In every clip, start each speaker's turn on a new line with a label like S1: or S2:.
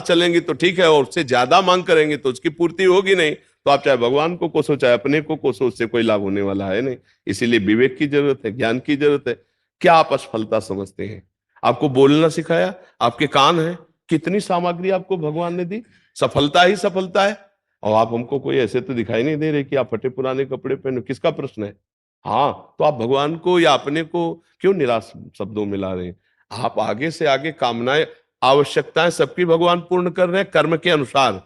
S1: अनुसार चलेंगे तो ठीक है, और उससे ज्यादा मांग करेंगे तो उसकी पूर्ति होगी नहीं। तो आप चाहे भगवान को कोसो चाहे अपने को कोसो, उससे कोई लाभ होने वाला है नहीं। इसीलिए विवेक की जरूरत है, ज्ञान की जरूरत है। क्या आप असफलता समझते हैं? आपको बोलना सिखाया, आपके कान है, कितनी सामग्री आपको भगवान ने दी, सफलता ही सफलता है। और आप हमको कोई ऐसे तो दिखाई नहीं दे रहे कि आप फटे पुराने कपड़े पहनो, किसका प्रश्न है? हाँ, तो आप भगवान को या अपने को क्यों निराश शब्दों में ला रहे हैं? आप आगे से आगे कामनाएं, आवश्यकताएं सबकी भगवान पूर्ण कर रहे हैं कर्म के अनुसार।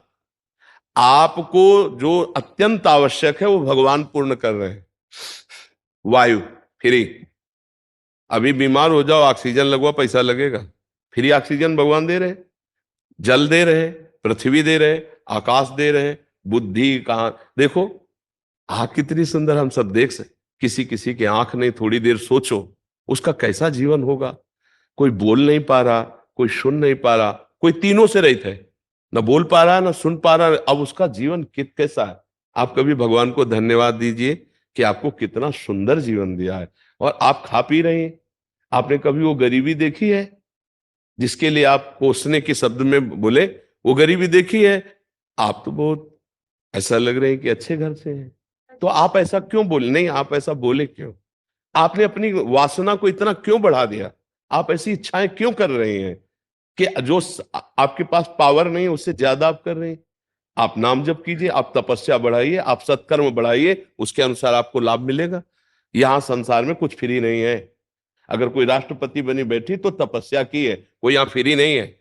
S1: आपको जो अत्यंत आवश्यक है वो भगवान पूर्ण कर रहे हैं। वायु फ्री, अभी बीमार हो जाओ ऑक्सीजन लगवा, पैसा लगेगा, फ्री ऑक्सीजन भगवान दे रहे हैं। जल दे रहे, पृथ्वी दे रहे, आकाश दे रहे, बुद्धि कहाँ देखो, आंख कितनी सुंदर हम सब देख सकते। किसी किसी की आंख नहीं, थोड़ी देर सोचो उसका कैसा जीवन होगा। कोई बोल नहीं पा रहा, कोई सुन नहीं पा रहा, कोई तीनों से रहित है, ना बोल पा रहा ना सुन पा रहा, अब उसका जीवन कैसा है? आप कभी भगवान को धन्यवाद दीजिए कि आपको कितना सुंदर जीवन दिया है और आप खा पी रहे हैं। आपने कभी वो गरीबी देखी है जिसके लिए आप कोसने के शब्द में बोले? वो गरीबी देखी है? आप तो बहुत ऐसा लग रहे हैं कि अच्छे घर से हैं। तो आप ऐसा क्यों बोले? नहीं, आप ऐसा बोले क्यों? आपने अपनी वासना को इतना क्यों बढ़ा दिया? आप ऐसी इच्छाएं क्यों कर रहे हैं कि जो आपके पास पावर नहीं है उससे ज्यादा आप कर रहे हैं? आप नाम जप कीजिए, आप तपस्या बढ़ाइए, आप सत्कर्म बढ़ाइए, उसके अनुसार आपको लाभ मिलेगा। यहां संसार में कुछ फ्री नहीं है। अगर कोई राष्ट्रपति बनी बैठी तो तपस्या की है, कोई यहाँ फ्री नहीं है।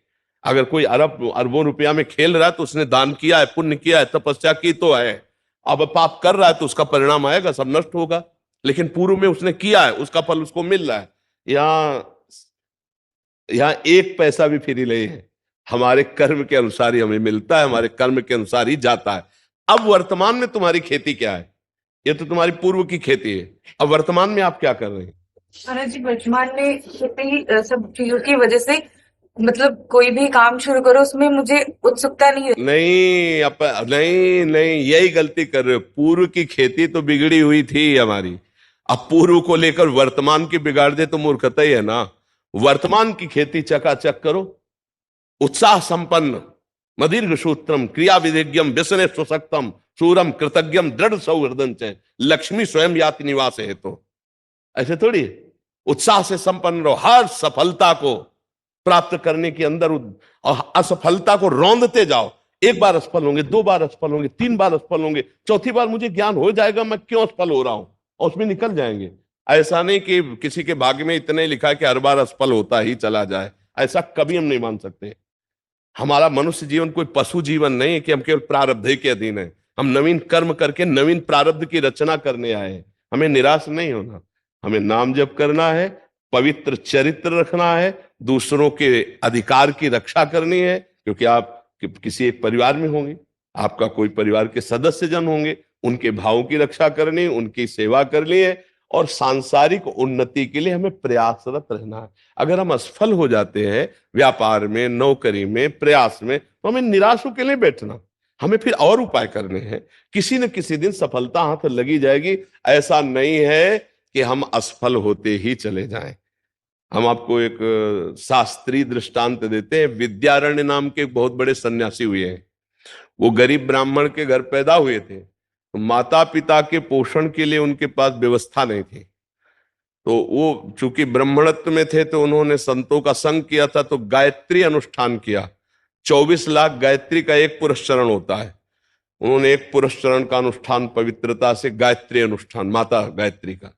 S1: अगर कोई अरब अरबों रुपया में खेल रहा है तो उसने दान किया है, पुण्य किया है, तपस्या की तो है। अब पाप कर रहा है तो उसका परिणाम आएगा, सब नष्ट होगा। लेकिन पूर्व में उसने किया है, उसका फल उसको मिल रहा है। यहाँ यहाँ एक पैसा भी फ्री नहीं है, हमारे कर्म के अनुसार ही हमें मिलता है, हमारे कर्म के अनुसार ही जाता है। अब वर्तमान में तुम्हारी खेती क्या है? ये तो तुम्हारी पूर्व की खेती है। अब वर्तमान में आप क्या कर रहे हैं?
S2: महाराज जी, वर्तमान में खेती सब चीजों की वजह से मतलब कोई भी काम शुरू करो उसमें मुझे उत्सुकता नहीं है।
S1: नहीं नहीं नहीं, यही गलती कर रहे हो। पूर्व की खेती तो बिगड़ी हुई थी हमारी, अब पूर्व को लेकर वर्तमान की बिगाड़ दे तो मूर्खता ही है ना। वर्तमान की खेती चकाचक करो, उत्साह संपन्न, मदीर्घ सूत्रम क्रिया विधिज्ञम व्यसने सुशक्तम सूरम कृतज्ञम दृढ़ सौहृदं च लक्ष्मी स्वयं याति निवास है। तो ऐसे थोड़ी है। उत्साह से संपन्न रहो, हर सफलता को प्राप्त करने के अंदर और असफलता को रौंदते जाओ। एक बार असफल होंगे, दो बार असफल होंगे, तीन बार असफल होंगे, चौथी बार मुझे ज्ञान हो जाएगा मैं क्यों असफल हो रहा हूं, और उसमें निकल जाएंगे। ऐसा नहीं कि किसी के भाग्य में इतने लिखा है कि हर बार असफल होता ही चला जाए, ऐसा कभी हम नहीं मान सकते। हमारा मनुष्य जीवन कोई पशु जीवन नहीं है कि हम केवल प्रारब्ध ही के अधीन है। हम नवीन कर्म करके नवीन प्रारब्ध की रचना करने आए हैं। हमें निराश नहीं होना, हमें नाम जप करना है, पवित्र चरित्र रखना है, दूसरों के अधिकार की रक्षा करनी है। क्योंकि आप किसी एक परिवार में होंगे, आपका कोई परिवार के सदस्य जन होंगे, उनके भावों की रक्षा करनी, उनकी सेवा करनी है, और सांसारिक उन्नति के लिए हमें प्रयासरत रहना है। अगर हम असफल हो जाते हैं व्यापार में, नौकरी में, प्रयास में, तो हमें निराश होकर नहीं बैठना, हमें फिर और उपाय करने हैं। किसी न किसी दिन सफलता हाथ लगी जाएगी। ऐसा नहीं है कि हम असफल होते ही चले जाएं। हम आपको एक शास्त्रीय दृष्टांत देते हैं। विद्यारण्य नाम के एक बहुत बड़े सन्यासी हुए हैं। वो गरीब ब्राह्मण के घर पैदा हुए थे, तो माता पिता के पोषण के लिए उनके पास व्यवस्था नहीं थी। तो वो चूंकि ब्राह्मणत्व में थे तो उन्होंने संतों का संग किया था, तो गायत्री अनुष्ठान किया। 24 लाख गायत्री का एक पुरस्चरण होता है। उन्होंने एक पुरस्चरण का अनुष्ठान पवित्रता से, गायत्री अनुष्ठान माता गायत्री का